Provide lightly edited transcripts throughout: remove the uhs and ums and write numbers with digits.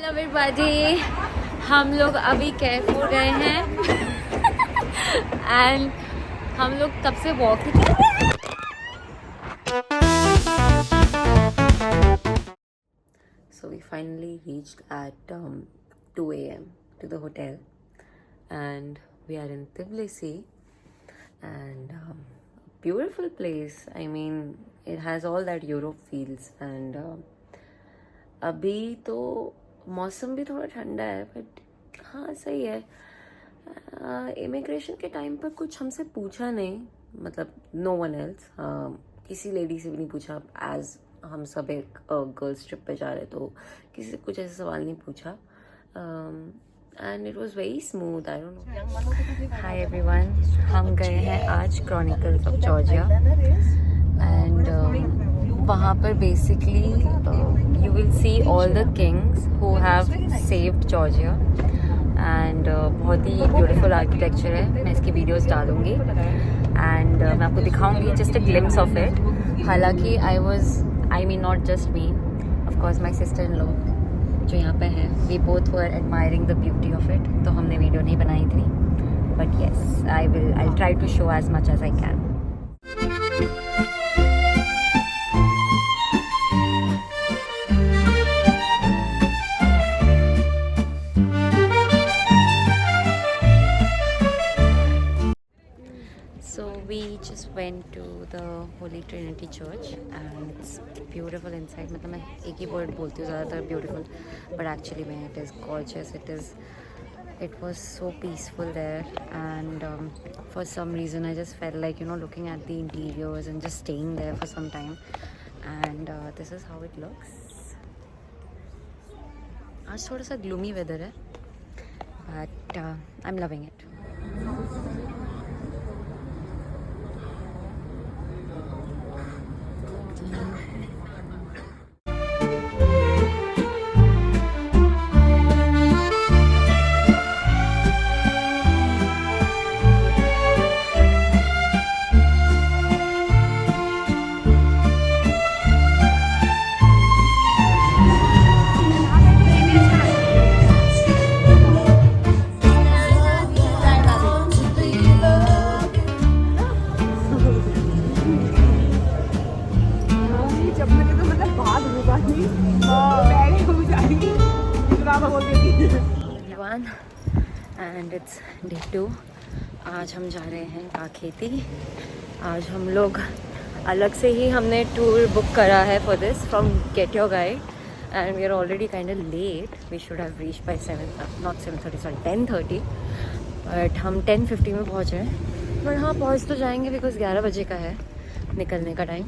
Everybody, हम लोग अभी कैफूर गए हैं एंड हम लोग तब से वॉक ही कर रहे हैं। So we finally reached at 2 a.m. to the hotel and we are in Tbilisi and beautiful place. I mean, it has all that Europe feels and अभी तो मौसम भी थोड़ा ठंडा है बट हाँ सही है। इमिग्रेशन के टाइम पर कुछ हमसे पूछा नहीं, मतलब नो वन एल्स, किसी लेडी से भी नहीं पूछा। एज हम सब एक गर्ल्स ट्रिप पे जा रहे तो किसी से कुछ ऐसा सवाल नहीं पूछा and it was very smooth. I don't no. Hi everyone, हम गए हैं आज क्रॉनिकल्स ऑफ जॉर्जिया एंड वहाँ पर basically you will see all the Kings who have saved Georgia and बहुत ही ब्यूटीफुल आर्किटेक्चर है। मैं इसकी वीडियोस डालूंगी एंड मैं आपको दिखाऊंगी just a glimpse of it. हालांकि I mean not just me, of course my sister in law जो यहाँ पे है, we both were admiring the beauty of it, तो हमने वीडियो नहीं बनाई थी but yes I try to show as much as I can. We just went to the Holy Trinity Church and it's beautiful inside. मतलब मैं एक ही word बोलती हूँ ज़्यादातर beautiful, but actually में it is gorgeous. It was so peaceful there and for some reason I just felt like looking at the interiors and just staying there for some time and this is how it looks. आज थोड़ा सा gloomy weather है but I'm loving it. And it's day 2। आज हम जा रहे हैं काखेती। आज हम लोग अलग से ही हमने टूर बुक करा है for this from Get Your Guide and we are already kind of late. We should have reach by 10:30 but हम 10:50 में पहुँच रहे हैं। बट हाँ पहुँच तो जाएंगे बिकॉज 11 बजे का है निकलने का time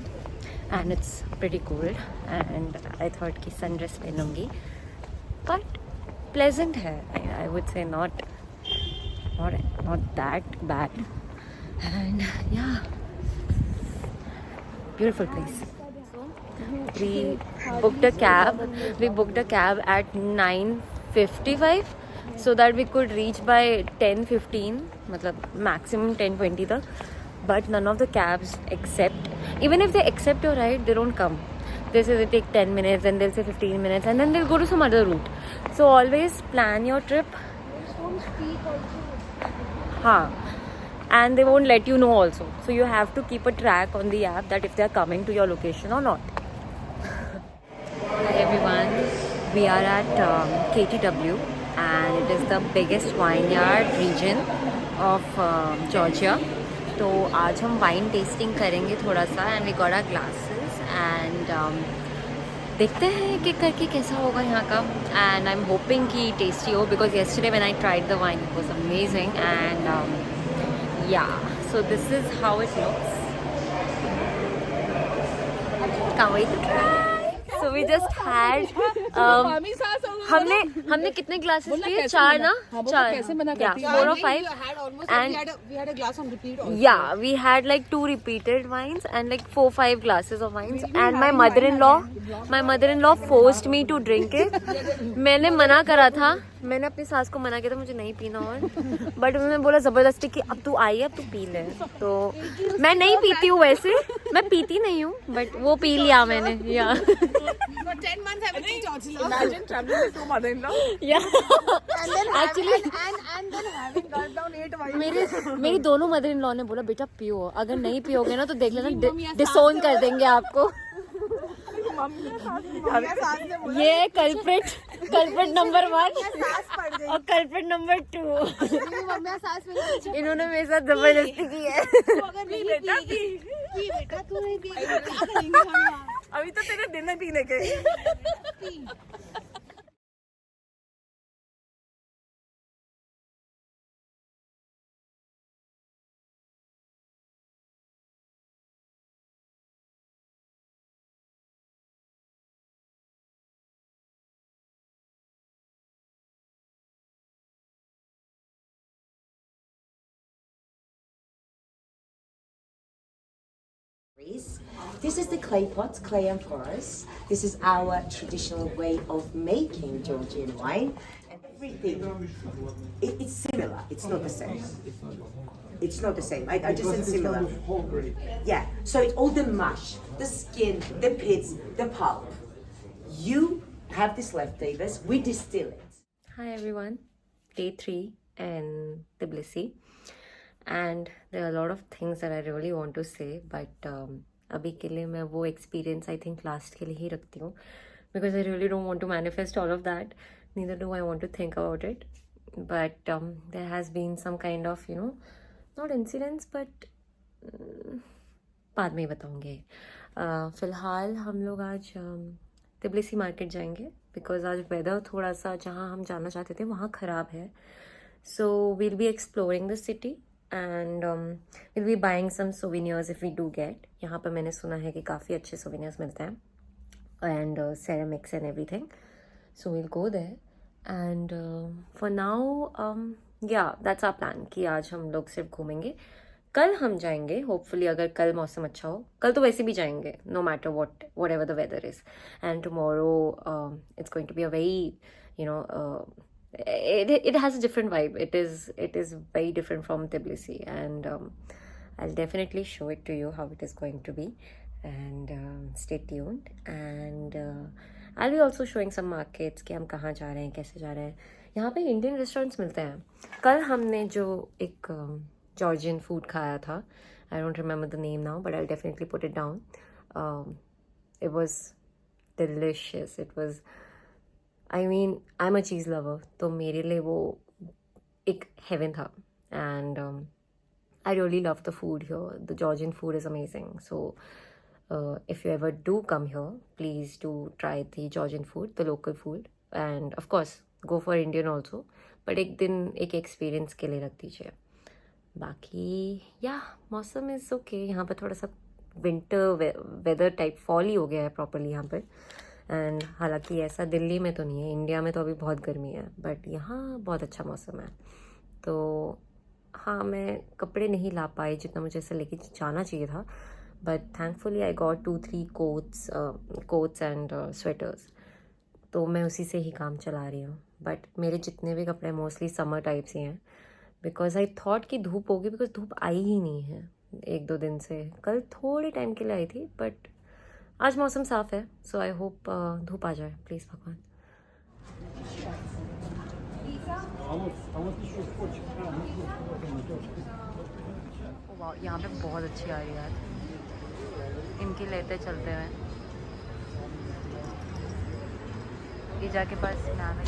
and it's pretty cold and I thought कि सन ड्रेस पहनूंगी बट pleasant है। I would say not that bad and yeah, beautiful place. We booked a cab at 9:55 so that we could reach by 10:15, मतलब maximum 10:20 तक, but none of the cabs accept. Even if they accept your ride, they don't come. They say they take 10 minutes and they'll say 15 minutes and then they'll go to some other route. So always plan your trip. And they won't let you know also. So you have to keep a track on the app that if they are coming to your location or not. Hi everyone, we are at KTW and it is the biggest vineyard region of Georgia. तो आज हम wine tasting करेंगे थोड़ा सा and we got our glasses and देखते हैं कि करके कैसा होगा यहाँ का एंड आई एम होपिंग कि टेस्टी हो because yesterday when I tried the wine it was amazing and yeah so this is how it looks. Can't wait to try. So we just had हमने कितने glasses पिए? 4 ना? 4 yeah, 4 or 5 and we had a glass on repeat also. Yeah, we had like 2 repeated wines and like 4-5 glasses of wines and my mother-in-law forced me to drink it. मैंने मना करा था मैंने अपनी सास को मना किया था मुझे नहीं पीना और बट उन्होंने बोला ज़बरदस्ती कि अब तू आई है अब तू पी ले। तो मैं नहीं पीती हूँ वैसे, मैं पीती नहीं हूँ बट वो पी लिया मैंने। या मेरी दोनों मदर इन लॉ ने बोला बेटा पियो, अगर नहीं पियोगे ना तो देख लेना डिसोन कर देंगे आपको। ये कल्प्रिट नंबर 1 और कल्प्रिट नंबर 2। इन्होंने मेरे साथ जबरदस्ती की है। अभी तो तेरे दिन पीने के। This is the clay pot, clay amphores. This is our traditional way of making Georgian wine. And everything, it's similar. It's not the same. It's not the same. I just said similar. Yeah. So it's all the mash, the skin, the pits, the pulp. You have this leftovers. We distill it. Hi everyone, day 3 in Tbilisi. And there are a lot of things that I really want to say, but अभी के लिए मैं वो experience I think last के लिए ही रखती हूँ, because I really don't want to manifest all of that. Neither do I want to think about it. But there has been some kind of, you know, not incidents, but बाद में बताऊँगी। फ़िलहाल हम लोग आज तिब्लिसी मार्केट जाएंगे, because आज weather थोड़ा सा जहाँ हम जाना चाहते थे वहाँ ख़राब है। So we'll be exploring the city and will be buying some souvenirs if we do get. यहाँ पर मैंने सुना है कि काफ़ी अच्छे सोवेनियर्स मिलते हैं and ceramics and everything, so will go there and for now या दैट्स आवर प्लान कि आज हम लोग सिर्फ घूमेंगे। कल हम जाएंगे होपफुली, अगर कल मौसम अच्छा हो। कल तो वैसे भी जाएंगे no matter whatever the weather is. And tomorrow it's going to be a very you know it has a different vibe. It is very different from Tbilisi, and I'll definitely show it to you how it is going to be, and stay tuned. And I'll be also showing some markets कि हम कहाँ जा रहे हैं, कैसे जा रहे हैं। यहाँ पे इंडियन रेस्टोरेंट्स मिलते हैं। कल हमने जो एक जॉर्जियन फूड खाया था, I don't remember the name now, but I'll definitely put it down. It was delicious. It was, I mean, I'm a cheese lover, तो मेरे लिए वो एक heaven था. And I really love the food here. The Georgian food is amazing. So if you ever do come here, please do try the Georgian food, the local food. And of course, go for Indian also. But एक दिन एक experience के लिए रख दीजिए। बाकी या मौसम इज़ ओके। यहाँ पर थोड़ा सा विंटर वेदर टाइप फॉल ही हो गया है प्रॉपरली यहाँ पर। एंड हालांकि ऐसा दिल्ली में तो नहीं है, इंडिया में तो अभी बहुत गर्मी है, बट यहाँ बहुत अच्छा मौसम है। तो हाँ, मैं कपड़े नहीं ला पाई जितना मुझे ऐसा लेके जाना चाहिए था, but thankfully I got 2-3 quotes and sweaters, तो मैं उसी से ही काम चला रही हूँ। बट मेरे जितने भी कपड़े मोस्टली समर टाइप्स ही हैं, बिकॉज आई थॉट कि धूप होगी, बिकॉज धूप आई ही नहीं है 1-2 दिन से। कल थोड़े टाइम के लिए आई थी, बट आज मौसम साफ़ है, सो आई होप धूप आ जाए प्लीज़ भगवान। यहाँ पे बहुत अच्छी आ रही है यार, इनकी लेते चलते हैं। ये जाके पास नाम है।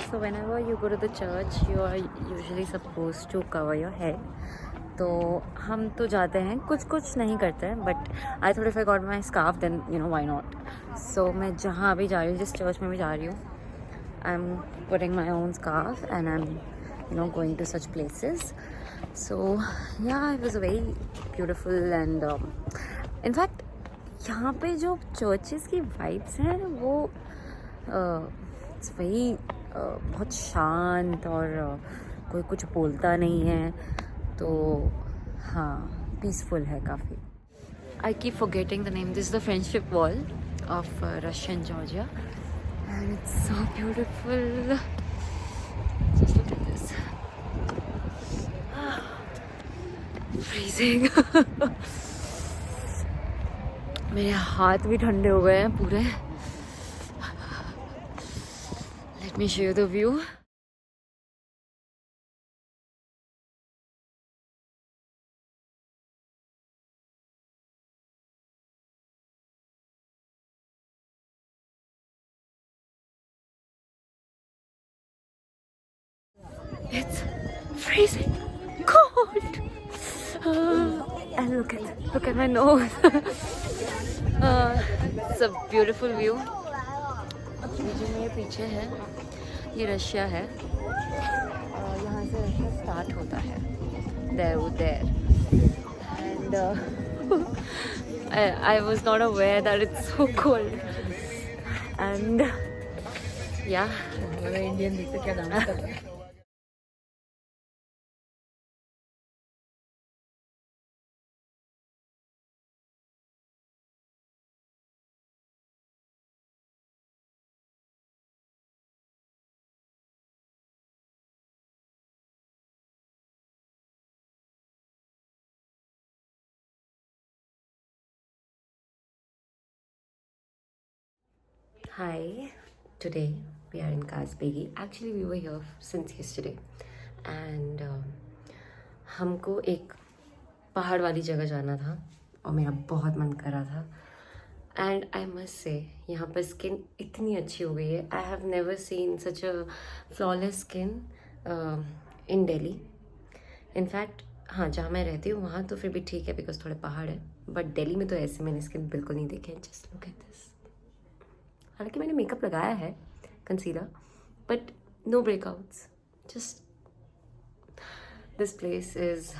So whenever you go to the church, you are usually supposed to cover your head. तो हम तो जाते हैं, कुछ कुछ नहीं करते हैं, बट आई थोड़ा if I got my scarf then you know why not. So मैं जहाँ भी जा रही हूँ, जिस चर्च में भी जा रही हूँ, I am putting my own scarf and I am you know going to such places. So yeah it was very beautiful and in fact यहाँ पे जो चर्चेस की वाइब्स हैं वो वही बहुत शांत और कोई कुछ बोलता नहीं है, तो हाँ पीसफुल है काफ़ी. I keep forgetting the name. This is the friendship wall of Russia and Georgia and it's so beautiful. Just look at this. Freezing. मेरे हाथ भी ठंडे हो गए हैं पूरे. Let me show you the view. It's freezing cold. And look at my nose. It's a beautiful view. ये जो मेरे पीछे है ये रशिया है. यहाँ से रशिया स्टार्ट होता है. There. And I was not aware that it's so cold. And yeah. हमारा इंडियन देखते क्या डांस कर रहा है. Hi, today we are in Kazbegi. Actually, we were here since yesterday, and हमको एक पहाड़ वाली जगह जाना था और मेरा बहुत मन कर रहा था. एंड आई मस्ट से यहाँ पर स्किन इतनी अच्छी हो गई है. I have never seen such a flawless skin in Delhi. In fact हाँ, जहाँ मैं रहती हूँ वहाँ तो फिर भी ठीक है बिकॉज थोड़े पहाड़ है, बट दिल्ली में तो ऐसे मैंने स्किन बिल्कुल नहीं देखे. Just look at this. हालांकि मैंने मेकअप लगाया है, concealer, but no breakouts. Just this place is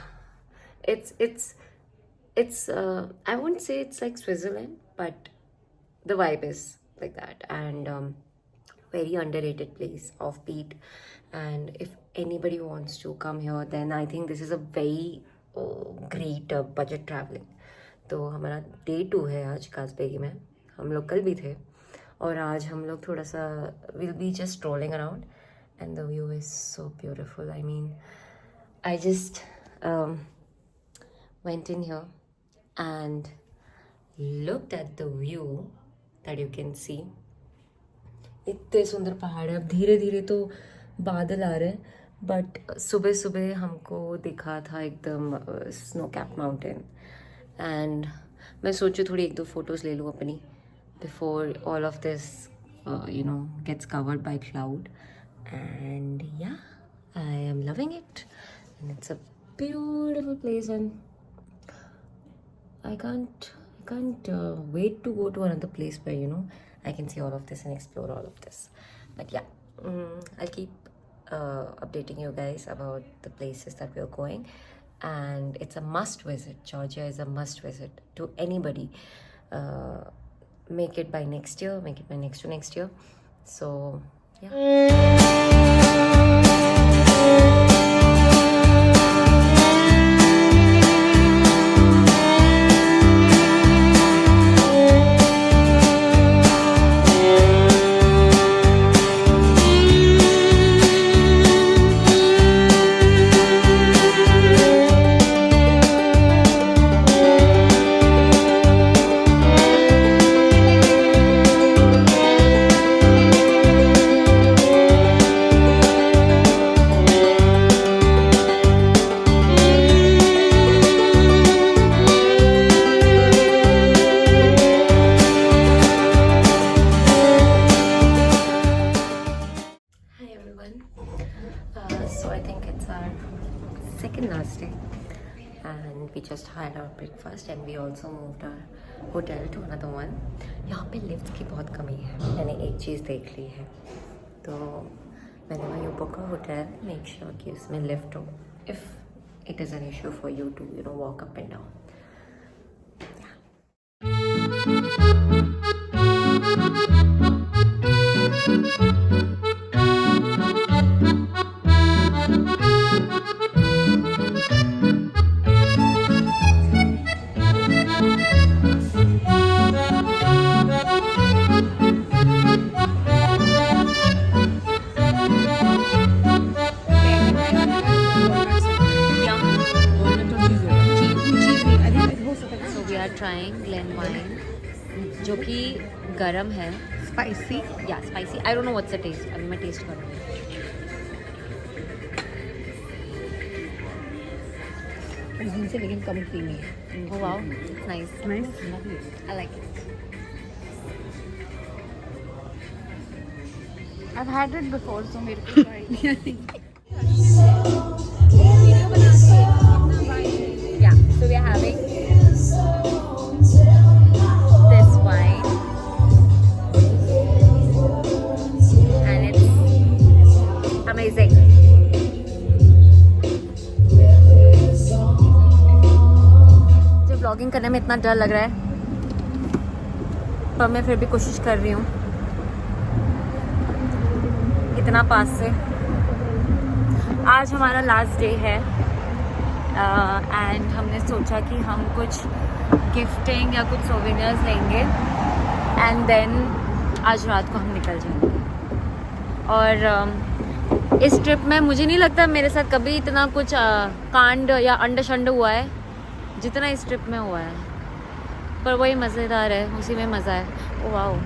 it's I won't say it's like Switzerland, but the vibe is like that. And very underrated place, offbeat. And if anybody wants to come here, then I think this is a very great budget traveling. तो हमारा day 2 है आज काजबेगी में. हम लोग कल भी थे और आज हम लोग थोड़ा सा we'll be just strolling around and the view is so beautiful. I mean, I just went in here and looked at the view that you can see. इतने सुंदर पहाड़ है. अब धीरे धीरे तो बादल आ रहे हैं, बट सुबह सुबह हमको दिखा था एकदम स्नो कैप माउंटेन. एंड मैं सोचूं थोड़ी 1-2 फोटोज़ ले लूँ अपनी before all of this you know gets covered by cloud. And yeah, I am loving it and it's a beautiful place and I can't wait to go to another place where you know I can see all of this and explore all of this. But yeah, I'll keep updating you guys about the places that we're going, and it's a must visit. Georgia is a must visit to anybody. Make it by next year, make it by next to next year. So yeah. So I think it's our second last day and we just had our breakfast and we also moved our hotel to another one. यहाँ पे lift की बहुत कमी है, मैंने एक चीज़ देख ली है, तो whenever you book a hotel, make sure कि उसमें लिफ्ट हो, if it is an issue for you to walk up and down. Trying Glühwein जो कि गरम है, स्पाइसी या spicy, I don't know what's the taste, अभी मैं टेस्ट करूँगी. से लेकिन कम क्रीमी है. Oh wow, it's nice, nice. I like it. I've had it before, so मेरे को Yeah, so we are having this wine and it's amazing. मुझे व्लॉगिंग करने में इतना डर लग रहा है, पर मैं फिर भी कोशिश कर रही हूँ इतना पास से. आज हमारा लास्ट डे है एंड हमने सोचा कि हम कुछ गिफ्टिंग या कुछ सोवेनियर्स लेंगे एंड देन आज रात को हम निकल जाएंगे. और इस ट्रिप में मुझे नहीं लगता मेरे साथ कभी इतना कुछ कांड या अंड शंड हुआ है जितना इस ट्रिप में हुआ है, पर वही मज़ेदार है, उसी में मज़ा है. Wow.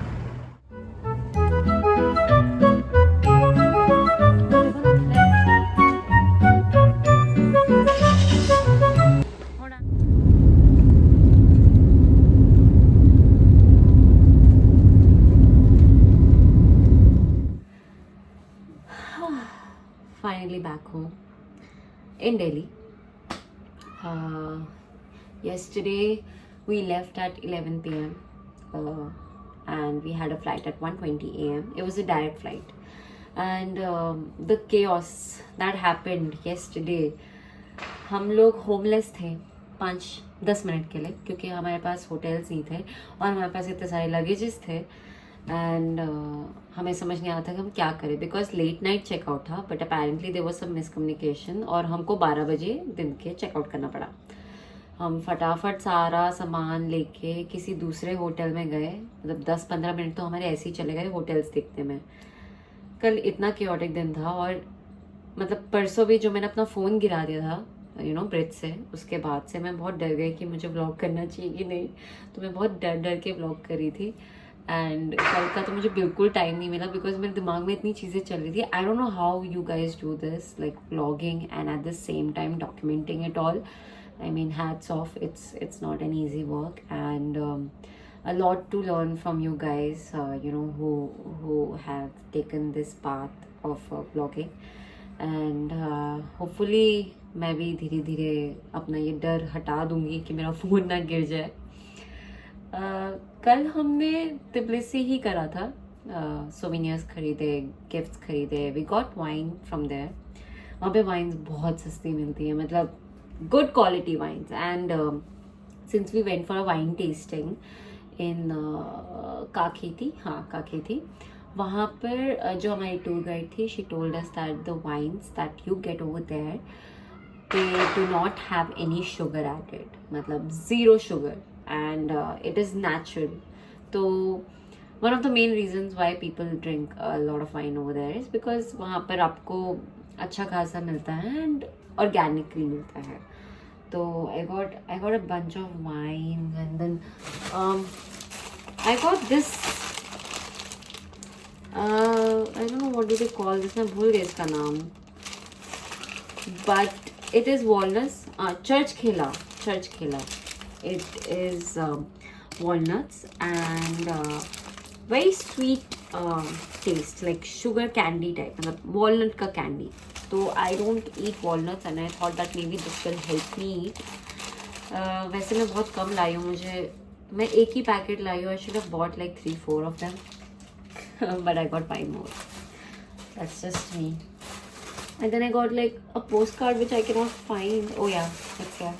Finally back home in Delhi. Yesterday we left at 11 p.m. And we had a flight at 1:20 a.m. It was a direct flight, and the chaos that happened yesterday. हम लोग होमलेस थे 5-10 मिनट के लिए, क्योंकि हमारे पास hotels नहीं थे और हमारे पास इतने सारे लगेजेस थे एंड हमें समझ नहीं आता था कि हम क्या करें, बिकॉज लेट नाइट चेकआउट था, but apparently there was some miscommunication और हमको 12 बजे दिन के चेकआउट करना पड़ा. हम फटाफट सारा सामान लेके किसी दूसरे होटल में गए, मतलब 10-15 मिनट तो हमारे ऐसे ही चले गए होटल्स देखने में. कल इतना क्योटिक दिन था, और मतलब परसों भी जो मैंने अपना फ़ोन गिरा दिया था ब्रिज से, उसके बाद से मैं बहुत डर गई कि मुझे व्लॉग करना चाहिए कि नहीं, तो मैं बहुत डर डर के व्लॉग करी थी. एंड कल का तो मुझे बिल्कुल टाइम नहीं मिला, बिकॉज मेरे दिमाग में इतनी चीज़ें चल रही थी. आई don't know how you guys do this, like vlogging and at the same time documenting it all. I mean, hats off. It's not an easy work, and a lot to learn from you guys. Who have taken this path of vlogging, and hopefully मैं भी धीरे धीरे अपना ये डर हटा दूंगी कि मेरा फ़ोन ना गिर जाए. कल हमने तिब्लिसी ही करा था, सोवेनियर्स खरीदे, गिफ्ट्स खरीदे. We got wine from there. वहाँ पे वाइन्स बहुत सस्ती मिलती है, मतलब good quality wines, and since we went for a wine tasting in Kakheti, वहाँ पर जो हमारी टूर गाइड थी, she told us that the wines that you get over there, they do not have any sugar added, मतलब zero sugar, and it is natural. तो one of the main reasons why people drink a lot of wine over there is because वहाँ पर आपको अच्छा खासा मिलता है and organically मिलता है. तो I got a bunch of wine, and then I got this I don't know what do they call this, मैं भूल गई इसका नाम, but it is walnuts, church khela. It is walnuts and very sweet taste, like sugar candy type, मतलब walnut का candy. So I don't eat walnuts, and I thought that maybe this will help me eat. वैसे मैं बहुत कम लाई हूँ, मैं एक ही packet लाई हूँ. I should have bought like 3-4 of them. But I got 5 more. That's just me. And then I got like a postcard which I cannot find. Oh yeah, it's here.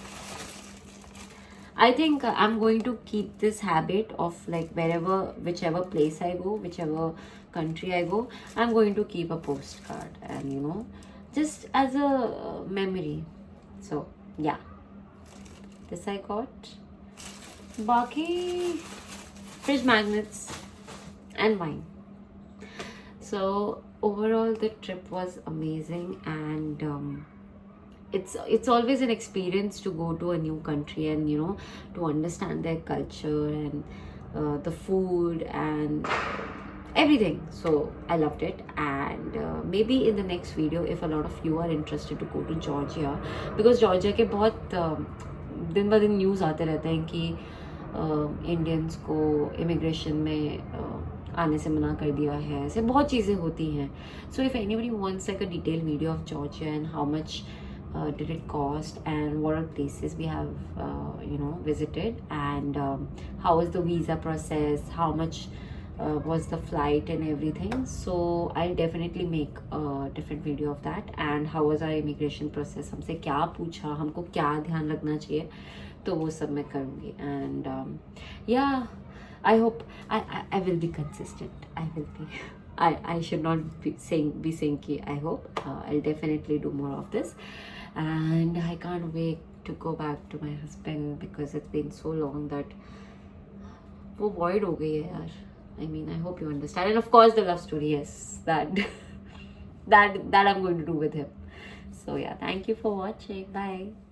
I think I'm going to keep this habit of like whichever place I go, whichever country I go, I'm going to keep a postcard, and you know, just as a memory. So yeah, this I got. Baki fridge magnets and wine. So overall the trip was amazing, and it's always an experience to go to a new country and you know, to understand their culture and the food and everything. So I loved it, and maybe in the next video, if a lot of you are interested to go to Georgia, because Georgia के बहुत दिन ब दिन news आते रहते हैं कि Indians को इमिग्रेशन में आने से मना कर दिया है, ऐसे बहुत चीज़ें होती हैं. So if anybody wants like a detail video of Georgia and how much did it cost and what are places we have you know, visited, and how was the visa process, how much was the flight and everything. So I'll definitely make a different video of that, and how was our immigration process, हमसे क्या पूछा, हमको क्या ध्यान रखना चाहिए, तो वो सब मैं करूँगी. And yeah, I hope I will be consistent. I should not be saying ki I hope. I'll definitely do more of this, and I can't wait to go back to my husband because it's been so long that वो void हो गई है यार. I mean, I hope you understand. And of course the love story, yes, that I'm going to do with him. So yeah, thank you for watching. Bye.